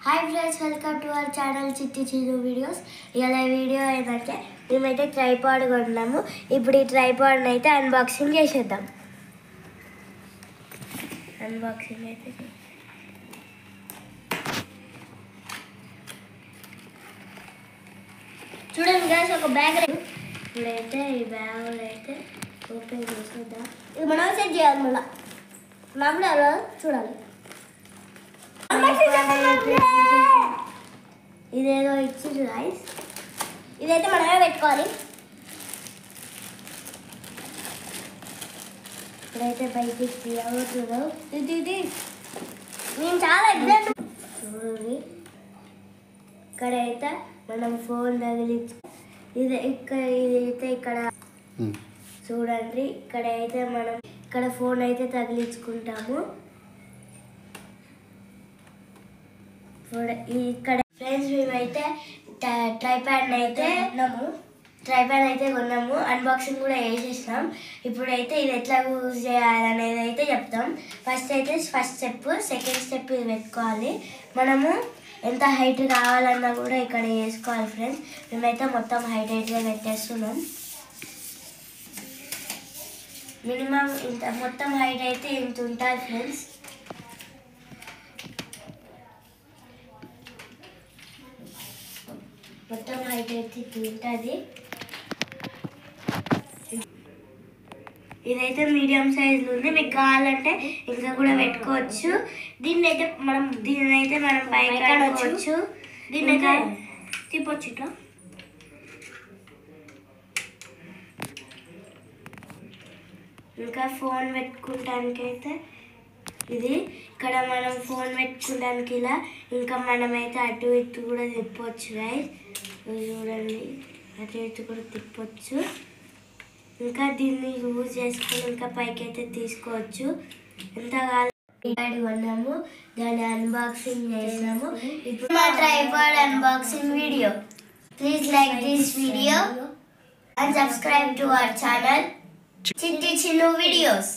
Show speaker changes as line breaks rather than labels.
Hi friends, welcome to our channel Chitti Chinu videos. ఇలా video ఏంటంటే మేమైతే tripod కొన్నాము. ఇప్పుడు ఈ ట్రైపాడ్ అయితే అన్బాక్సింగ్ చేసేద్దాం. అన్బాక్సింగ్ అయితే చూడండి గాయ్స్, ఒక బ్యాగ్ ఇప్పుడైతే ఈ బ్యాగ్ అయితే ఓపెన్ చేసేద్దాం. ఇది మనం సెట్ చేయాలి. మళ్ళీ మామూలు చూడాలి. ఇదేదో ఇచ్చింది గాయ్స్, ఇదైతే మనమే పెట్టుకోవాలి. ఇప్పుడైతే బయటికి తీయవుతుందో ఇది నేను చాలా ఎగ్జాక్ట్ చూడండి. ఇక్కడైతే మనం ఫోన్ తగిలించి ఇదైతే ఇక్కడ చూడండి. ఇక్కడైతే మనం ఇక్కడ ఫోన్ అయితే తగిలించుకుంటాము. ఇక్కడ ఫ్రెండ్స్ మేమైతే ట్రైపాడ్ అయితే కొన్నాము. అన్బాక్సింగ్ కూడా చేసేసినాం. ఇప్పుడైతే ఇది ఎట్లా యూజ్ చేయాలనేది అయితే చెప్తాం. ఫస్ట్ స్టెప్, సెకండ్ స్టెప్ ఇది పెట్టుకోవాలి. మనము ఎంత హైట్ కావాలన్నా కూడా ఇక్కడ వేసుకోవాలి ఫ్రెండ్స్. మేమైతే మొత్తం హైట్గా పెట్టేస్తున్నాం. మినిమం ఇంత మొత్తం హైట్ అయితే ఇంత ఉంటుంది ఫ్రెండ్స్. మొత్తం హైట్ అయితే ఉంటుంది. ఇదైతే మీడియం సైజులో ఉంది. మీకు కావాలంటే ఇంకా కూడా పెట్టుకోవచ్చు. దీన్నైతే మనం పైకి కట్టుకోవచ్చు. దీన్నైతే తిప్పొచ్చు ఇట్లా. ఇంకా ఫోన్ పెట్టుకోవడానికి అయితే ఇది ఇక్కడ మనం ఫోన్ పెట్టుకోవడానికి ఇలా. ఇంకా మనమైతే అటు ఇటు కూడా తిప్పవచ్చు గాయ్స్. చూడండి, అటు ఇటు కూడా తిప్పొచ్చు. ఇంకా దీన్ని యూజ్ చేసుకొని ఇంకా పైకి అయితే తీసుకోవచ్చు. ఎంత కావాలి కొన్నాము, దాన్ని అన్బాక్సింగ్ చేసినాము. ఇప్పుడు మా tripod unboxing video. Please like this video and subscribe to our channel Chitti Chinu videos.